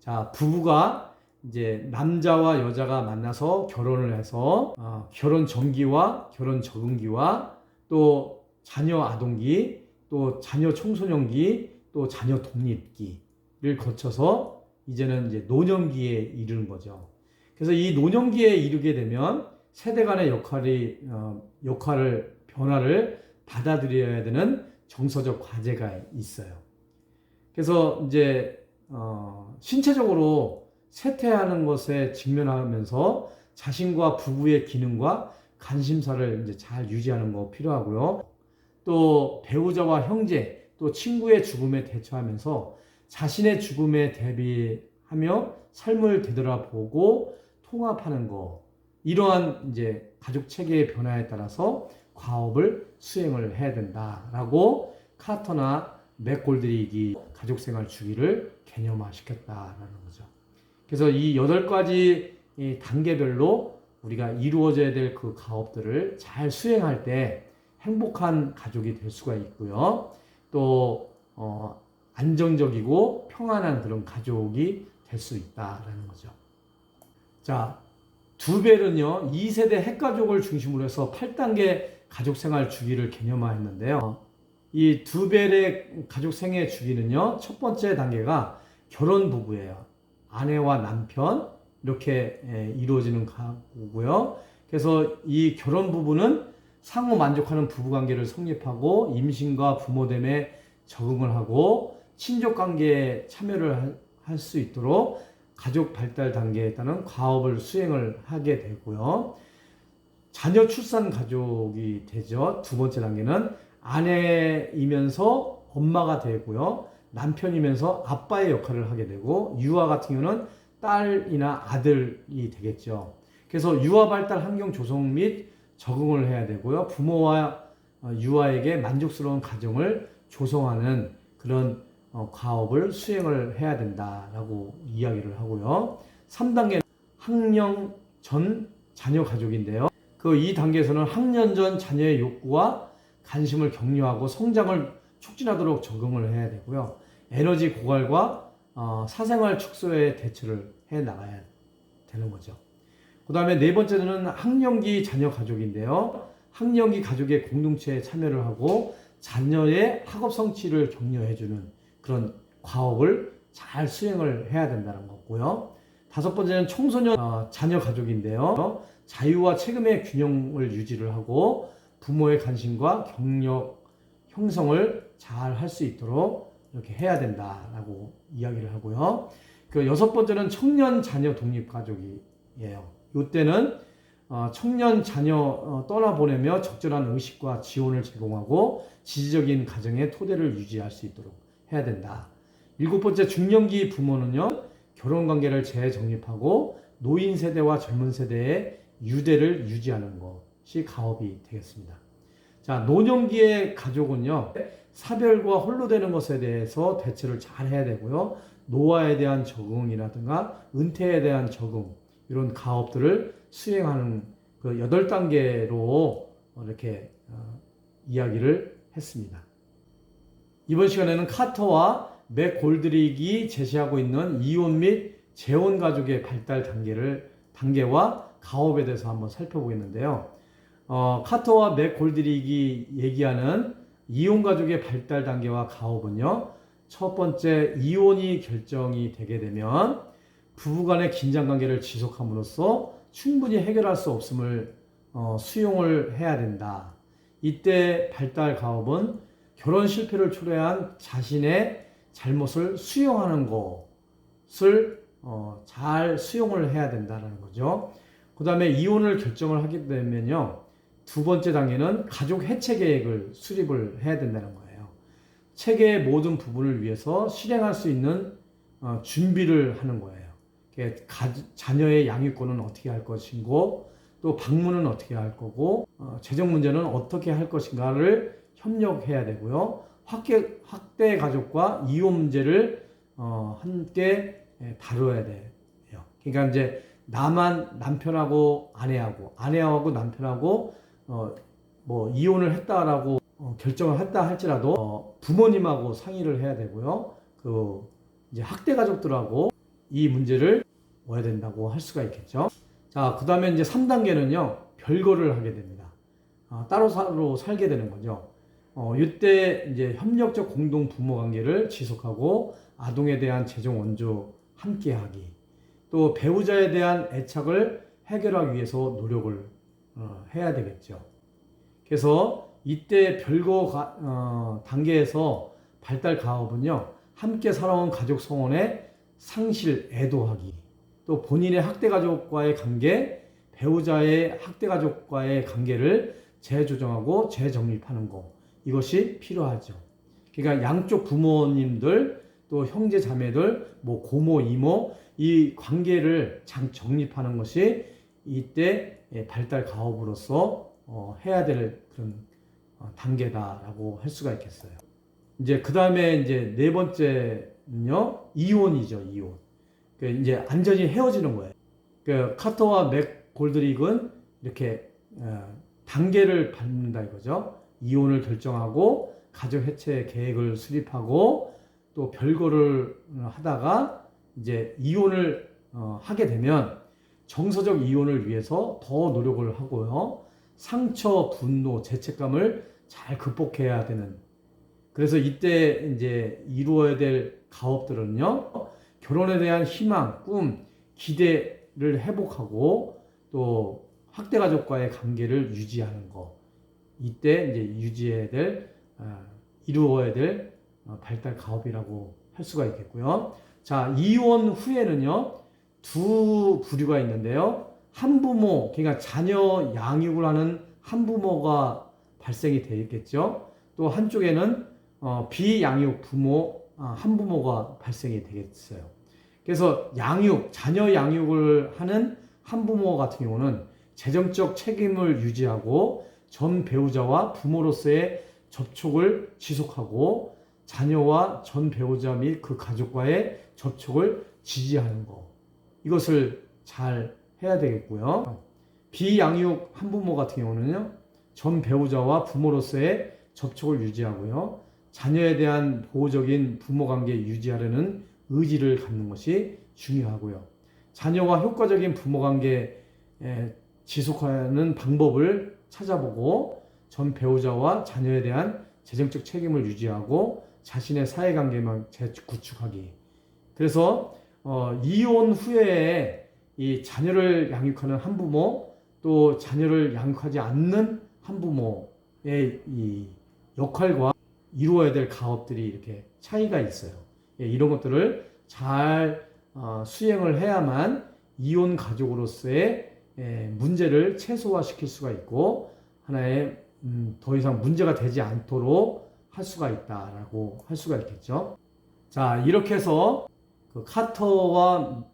Speaker 1: 자, 부부가 이제 남자와 여자가 만나서 결혼을 해서 결혼 전기와 결혼 적응기와 또 자녀 아동기, 또 자녀 청소년기, 또 자녀 독립기를 거쳐서 이제는 이제 노년기에 이르는 거죠. 그래서 이 노년기에 이르게 되면 세대 간의 역할을 변화를 받아들여야 되는 정서적 과제가 있어요. 그래서 이제 신체적으로 쇠퇴하는 것에 직면하면서 자신과 부부의 기능과 관심사를 이제 잘 유지하는 거 필요하고요. 또 배우자와 형제, 또 친구의 죽음에 대처하면서 자신의 죽음에 대비하며 삶을 되돌아보고 통합하는 거, 이러한 이제 가족 체계의 변화에 따라서 과업을 수행을 해야 된다라고 카터나 맥골드릭이 가족 생활 주기를 개념화시켰다라는 거죠. 그래서 이 8가지 이 단계별로 우리가 이루어져야 될 그 과업들을 잘 수행할 때 행복한 가족이 될 수가 있고요. 또 안정적이고 평안한 그런 가족이 될 수 있다라는 거죠. 자, 두벨은요, 2세대 핵가족을 중심으로 해서 8단계 가족생활 주기를 개념화했는데요. 이 두벨의 가족생애 주기는요, 첫 번째 단계가 결혼 부부예요. 아내와 남편 이렇게 이루어지는 거고요. 그래서 이 결혼 부부는 상호 만족하는 부부관계를 성립하고 임신과 부모됨에 적응을 하고 친족관계에 참여를 할 수 있도록 가족 발달 단계에 따른 과업을 수행을 하게 되고요. 자녀 출산 가족이 되죠. 두 번째 단계는 아내이면서 엄마가 되고요. 남편이면서 아빠의 역할을 하게 되고, 유아 같은 경우는 딸이나 아들이 되겠죠. 그래서 유아 발달 환경 조성 및 적응을 해야 되고요. 부모와 유아에게 만족스러운 가정을 조성하는 그런 과업을 수행을 해야 된다라고 이야기를 하고요. 3단계는 학령 전 자녀 가족인데요. 그 이 단계에서는 학년 전 자녀의 욕구와 관심을 격려하고 성장을 촉진하도록 적응을 해야 되고요. 에너지 고갈과 사생활 축소에 대처를 해 나가야 되는 거죠. 그 다음에 네 번째는 학령기 자녀 가족인데요. 학령기 가족의 공동체에 참여를 하고 자녀의 학업 성취를 격려해주는 그런 과업을 잘 수행을 해야 된다는 거고요. 다섯 번째는 청소년 자녀 가족인데요. 자유와 책임의 균형을 유지를 하고 부모의 관심과 경력 형성을 잘 할 수 있도록 이렇게 해야 된다라고 이야기를 하고요. 그 여섯 번째는 청년 자녀 독립 가족이에요. 이때는 청년 자녀 떠나보내며 적절한 의식과 지원을 제공하고 지지적인 가정의 토대를 유지할 수 있도록 해야 된다. 일곱 번째 중년기 부모는요, 결혼관계를 재정립하고 노인 세대와 젊은 세대의 유대를 유지하는 것이 가업이 되겠습니다. 자, 노년기의 가족은요, 사별과 홀로 되는 것에 대해서 대처를 잘 해야 되고요. 노화에 대한 적응이라든가 은퇴에 대한 적응, 이런 가업들을 수행하는 그 8단계로 이렇게 이야기를 했습니다. 이번 시간에는 카터와 맥 골드릭이 제시하고 있는 이혼 및 재혼 가족의 발달 단계와 가업에 대해서 한번 살펴보겠는데요. 카터와 맥 골드릭이 얘기하는 이혼 가족의 발달 단계와 가업은요, 첫 번째, 이혼이 결정이 되게 되면 부부간의 긴장관계를 지속함으로써 충분히 해결할 수 없음을 수용을 해야 된다. 이때 발달 가업은 결혼 실패를 초래한 자신의 잘못을 수용하는 것을 잘 수용을 해야 된다는 거죠. 그 다음에 이혼을 결정을 하게 되면요, 두 번째 단계는 가족 해체 계획을 수립을 해야 된다는 거예요. 체계의 모든 부분을 위해서 실행할 수 있는 준비를 하는 거예요. 자녀의 양육권은 어떻게 할 것인고, 또 방문은 어떻게 할 거고, 재정 문제는 어떻게 할 것인가를 협력해야 되고요. 학대 가족과 이혼 문제를 함께 다뤄야 돼요. 그러니까 이제 남편하고 아내하고 남편하고 뭐 이혼을 했다라고 결정을 했다 할지라도 부모님하고 상의를 해야 되고요. 그 이제 학대 가족들하고 이 문제를 모아야 된다고 할 수가 있겠죠. 자, 그 다음에 이제 3단계는요, 별거를 하게 됩니다. 따로 살게 되는 거죠. 이때 이제 협력적 공동 부모 관계를 지속하고 아동에 대한 재정 원조 함께하기, 또 배우자에 대한 애착을 해결하기 위해서 노력을 해야 되겠죠. 그래서 이때 별거 단계에서 발달 가업은요, 함께 살아온 가족 성원의 상실 애도하기, 또 본인의 학대 가족과의 관계, 배우자의 학대 가족과의 관계를 재조정하고 재정립하는 것, 이것이 필요하죠. 그러니까 양쪽 부모님들, 또 형제 자매들, 뭐 고모 이모, 이 관계를 정립하는 것이 이때 발달 가업으로서 해야 될 그런 단계다라고 할 수가 있겠어요. 이제 그 다음에 이제 네 번째는요, 이혼이죠. 이혼. 그 이제 완전히 헤어지는 거예요. 그 카터와 맥 골드릭은 이렇게 단계를 밟는다 이거죠. 이혼을 결정하고 가족 해체 계획을 수립하고 또 별거를 하다가 이제 이혼을 하게 되면 정서적 이혼을 위해서 더 노력을 하고요. 상처, 분노, 죄책감을 잘 극복해야 되는. 그래서 이때 이제 이루어야 될 가업들은요, 결혼에 대한 희망, 꿈, 기대를 회복하고 또 학대 가족과의 관계를 유지하는 거. 이때 이제 이루어야 될 발달 가업이라고 할 수가 있겠고요. 자, 이혼 후에는요, 두 부류가 있는데요. 한부모, 그러니까 자녀 양육을 하는 한부모가 발생이 되겠죠. 또 한쪽에는 비양육 부모, 한부모가 발생이 되겠어요. 그래서 자녀 양육을 하는 한부모 같은 경우는 재정적 책임을 유지하고 전 배우자와 부모로서의 접촉을 지속하고 자녀와 전 배우자 및 그 가족과의 접촉을 지지하는 것, 이것을 잘 해야 되겠고요. 비양육 한부모 같은 경우는요, 전 배우자와 부모로서의 접촉을 유지하고요, 자녀에 대한 보호적인 부모 관계 유지하려는 의지를 갖는 것이 중요하고요. 자녀와 효과적인 부모 관계 지속하는 방법을 찾아보고 전 배우자와 자녀에 대한 재정적 책임을 유지하고 자신의 사회관계만 재구축하기. 그래서 이혼 후에 이 자녀를 양육하는 한부모, 또 자녀를 양육하지 않는 한부모의 이 역할과 이루어야 될 가업들이 이렇게 차이가 있어요. 이런 것들을 잘 수행을 해야만 이혼 가족으로서의 문제를 최소화시킬 수가 있고 하나의 더 이상 문제가 되지 않도록 할 수가 있다라고 할 수가 있겠죠. 자, 이렇게 해서 그 카터와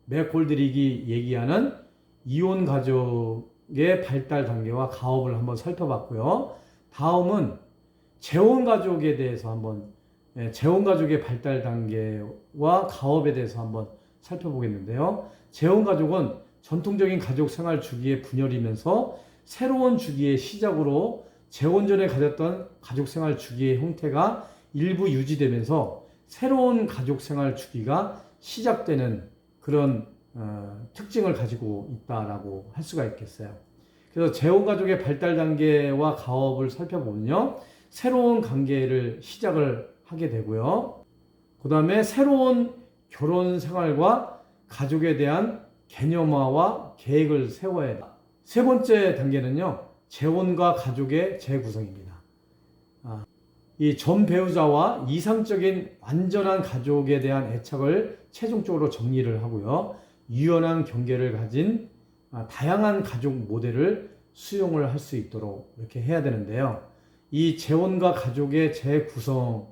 Speaker 1: 맥골드릭이 얘기하는 이혼 가족의 발달 단계와 가업을 한번 살펴봤고요. 다음은 재혼 가족에 대해서 한번 재혼 가족의 발달 단계와 가업에 대해서 한번 살펴보겠는데요. 재혼 가족은 전통적인 가족 생활 주기의 분열이면서 새로운 주기의 시작으로 재혼 전에 가졌던 가족 생활 주기의 형태가 일부 유지되면서 새로운 가족 생활 주기가 시작되는 그런 특징을 가지고 있다라고 할 수가 있겠어요. 그래서 재혼 가족의 발달 단계와 가업을 살펴보면요, 새로운 관계를 시작을 하게 되고요. 그 다음에 새로운 결혼 생활과 가족에 대한 개념화와 계획을 세워야 합니다. 세 번째 단계는요, 재혼과 가족의 재구성입니다. 이 전 배우자와 이상적인 완전한 가족에 대한 애착을 최종적으로 정리를 하고요, 유연한 경계를 가진 다양한 가족 모델을 수용을 할 수 있도록 이렇게 해야 되는데요. 이 재혼과 가족의 재구성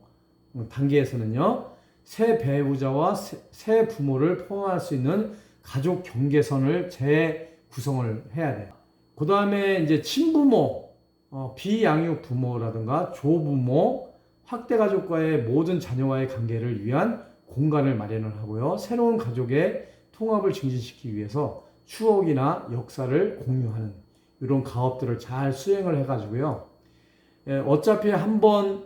Speaker 1: 단계에서는요, 새 배우자와 새 부모를 포함할 수 있는 가족 경계선을 재구성을 해야 돼요. 그 다음에 이제 친부모, 비양육 부모라든가 조부모, 확대 가족과의 모든 자녀와의 관계를 위한 공간을 마련을 하고요, 새로운 가족의 통합을 증진시키기 위해서 추억이나 역사를 공유하는 이런 가업들을 잘 수행을 해가지고요, 어차피 한번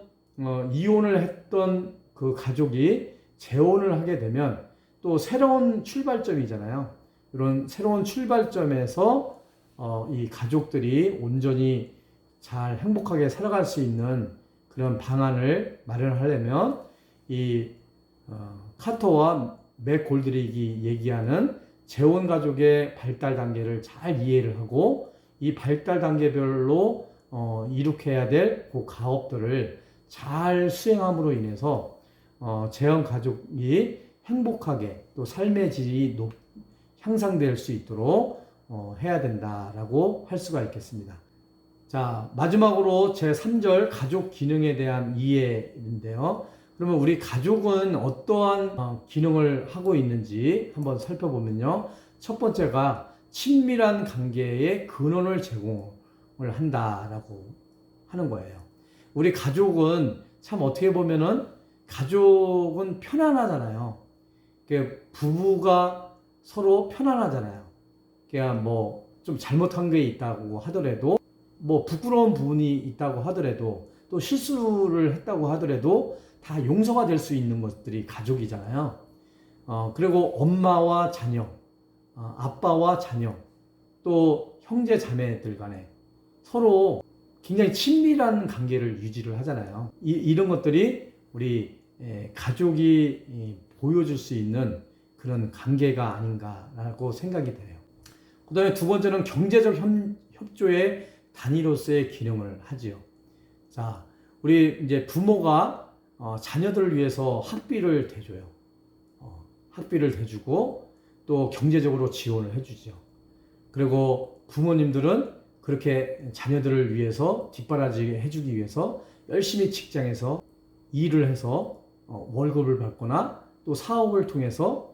Speaker 1: 이혼을 했던 그 가족이 재혼을 하게 되면 또 새로운 출발점이잖아요. 이런 새로운 출발점에서 이 가족들이 온전히 잘 행복하게 살아갈 수 있는 그런 방안을 마련하려면 이 카터와 맥골드릭이 얘기하는 재혼 가족의 발달 단계를 잘 이해를 하고 이 발달 단계별로 이룩해야 될 그 가업들을 잘 수행함으로 인해서 재혼 가족이 행복하게 또 삶의 질이 향상될 수 있도록 해야 된다라고 할 수가 있겠습니다. 자, 마지막으로 제3절 가족 기능에 대한 이해인데요. 그러면 우리 가족은 어떠한 기능을 하고 있는지 한번 살펴보면요, 첫 번째가 친밀한 관계의 근원을 제공을 한다라고 하는 거예요. 우리 가족은 참 어떻게 보면은 가족은 편안하잖아요. 부부가 서로 편안하잖아요. 그냥 뭐 좀 잘못한 게 있다고 하더라도, 뭐 부끄러운 부분이 있다고 하더라도, 또 실수를 했다고 하더라도 다 용서가 될 수 있는 것들이 가족이잖아요. 그리고 엄마와 자녀, 아빠와 자녀, 또 형제 자매들 간에 서로 굉장히 친밀한 관계를 유지를 하잖아요. 이런 것들이 우리 가족이 보여줄 수 있는 그런 관계가 아닌가라고 생각이 돼요. 그 다음에 두 번째는 경제적 협조의 단위로서의 기능을 하지요. 자, 우리 이제 부모가 자녀들을 위해서 학비를 대줘요. 학비를 대주고 또 경제적으로 지원을 해주죠. 그리고 부모님들은 그렇게 자녀들을 위해서 뒷바라지 해주기 위해서 열심히 직장에서 일을 해서 월급을 받거나 또 사업을 통해서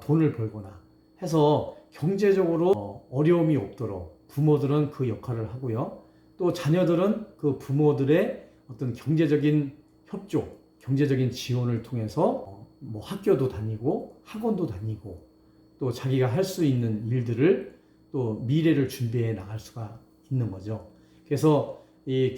Speaker 1: 돈을 벌거나 해서 경제적으로 어려움이 없도록 부모들은 그 역할을 하고요. 또 자녀들은 그 부모들의 어떤 경제적인 협조, 경제적인 지원을 통해서 뭐 학교도 다니고 학원도 다니고 또 자기가 할 수 있는 일들을 또 미래를 준비해 나갈 수가 있는 거죠. 그래서 이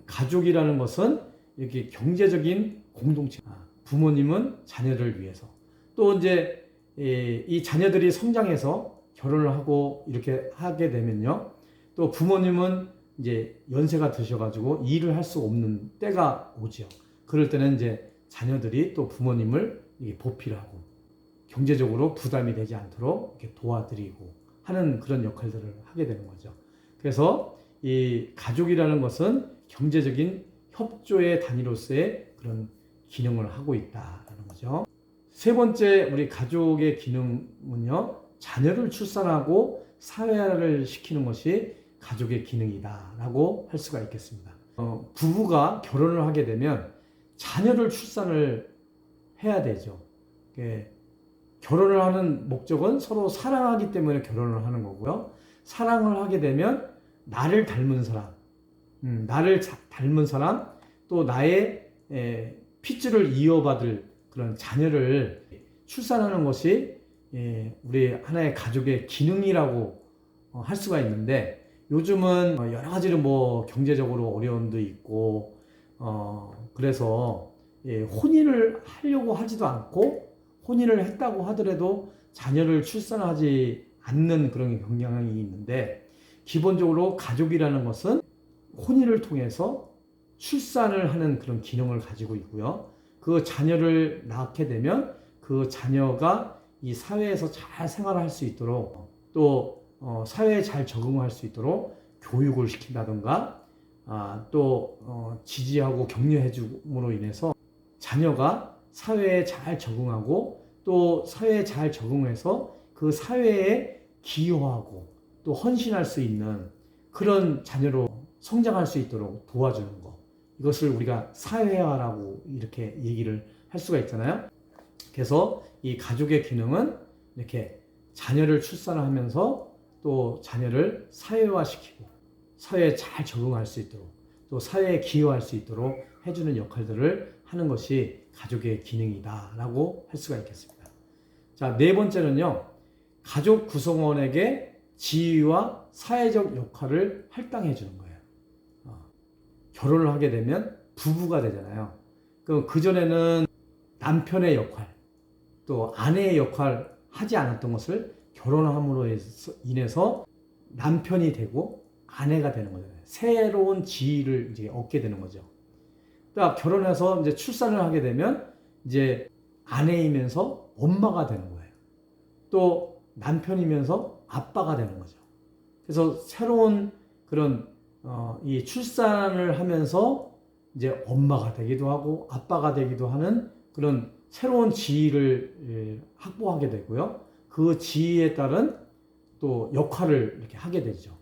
Speaker 1: 가족이라는 것은 이렇게 경제적인 공동체, 부모님은 자녀를 위해서, 또 이제 이 자녀들이 성장해서 결혼을 하고 이렇게 하게 되면요, 또 부모님은 이제 연세가 드셔가지고 일을 할 수 없는 때가 오죠. 그럴 때는 이제 자녀들이 또 부모님을 보필하고 경제적으로 부담이 되지 않도록 이렇게 도와드리고 하는 그런 역할들을 하게 되는 거죠. 그래서 이 가족이라는 것은 경제적인 협조의 단위로서의 그런 기능을 하고 있다는 거죠. 세 번째, 우리 가족의 기능은요, 자녀를 출산하고 사회화를 시키는 것이 가족의 기능이다라고 할 수가 있겠습니다. 부부가 결혼을 하게 되면 자녀를 출산을 해야 되죠. 결혼을 하는 목적은 서로 사랑하기 때문에 결혼을 하는 거고요. 사랑을 하게 되면 나를 닮은 사람, 또 나의 핏줄을 이어받을 그런 자녀를 출산하는 것이 우리 하나의 가족의 기능이라고 할 수가 있는데, 요즘은 여러 가지로 뭐 경제적으로 어려움도 있고 그래서 혼인을 하려고 하지도 않고, 혼인을 했다고 하더라도 자녀를 출산하지 않는 그런 경향이 있는데, 기본적으로 가족이라는 것은 혼인을 통해서 출산을 하는 그런 기능을 가지고 있고요. 그 자녀를 낳게 되면 그 자녀가 이 사회에서 잘 생활할 수 있도록, 또 사회에 잘 적응할 수 있도록 교육을 시킨다든가, 또 지지하고 격려해 줌으로 인해서 자녀가 사회에 잘 적응하고, 또 사회에 잘 적응해서 그 사회에 기여하고 또 헌신할 수 있는 그런 자녀로 성장할 수 있도록 도와주는 것, 이것을 우리가 사회화라고 이렇게 얘기를 할 수가 있잖아요. 그래서 이 가족의 기능은 이렇게 자녀를 출산하면서 또 자녀를 사회화시키고 사회에 잘 적응할 수 있도록, 또 사회에 기여할 수 있도록 해주는 역할들을 하는 것이 가족의 기능이다라고 할 수가 있겠습니다. 자, 네 번째는요, 가족 구성원에게 지위와 사회적 역할을 할당해 주는 거예요. 결혼을 하게 되면 부부가 되잖아요. 그전에는 남편의 역할, 또 아내의 역할 하지 않았던 것을 결혼함으로 인해서 남편이 되고 아내가 되는 거잖아요. 새로운 지위를 이제 얻게 되는 거죠. 그러니까 결혼해서 이제 출산을 하게 되면 이제 아내이면서 엄마가 되는 거예요. 또 남편이면서 아빠가 되는 거죠. 그래서 새로운 그런 이 출산을 하면서 이제 엄마가 되기도 하고 아빠가 되기도 하는 그런 새로운 지위를 확보하게 되고요. 그 지위에 따른 또 역할을 이렇게 하게 되죠.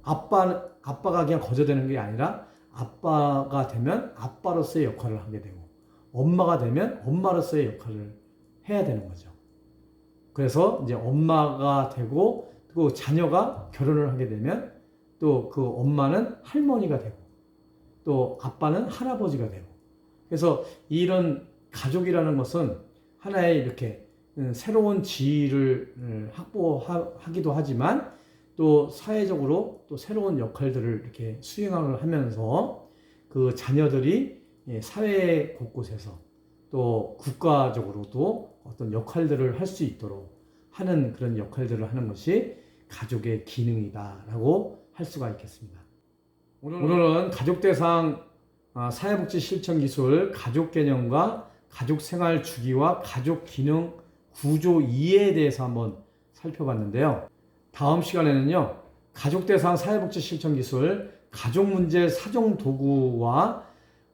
Speaker 1: 아빠가 그냥 거저되는 게 아니라 아빠가 되면 아빠로서의 역할을 하게 되고, 엄마가 되면 엄마로서의 역할을 해야 되는 거죠. 그래서 이제 엄마가 되고, 또 자녀가 결혼을 하게 되면 또 그 엄마는 할머니가 되고, 또 아빠는 할아버지가 되고, 그래서 이런 가족이라는 것은 하나의 이렇게 새로운 지위를 확보하기도 하지만, 또 사회적으로 또 새로운 역할들을 이렇게 수행을 하면서 그 자녀들이 사회 곳곳에서 또 국가적으로도 어떤 역할들을 할 수 있도록 하는 그런 역할들을 하는 것이 가족의 기능이다라고 할 수가 있겠습니다. 오늘은 가족대상 사회복지 실천 기술 가족 개념과 가족 생활 주기와 가족 기능 구조 이해에 대해서 한번 살펴봤는데요. 다음 시간에는요, 가족대상 사회복지 실천 기술 가족 문제 사정 도구와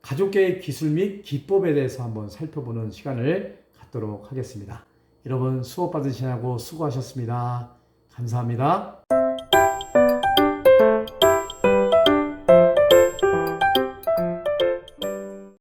Speaker 1: 가족계획 기술 및 기법에 대해서 한번 살펴보는 시간을 갖도록 하겠습니다. 여러분 수업 받으시느라고 수고하셨습니다. 감사합니다.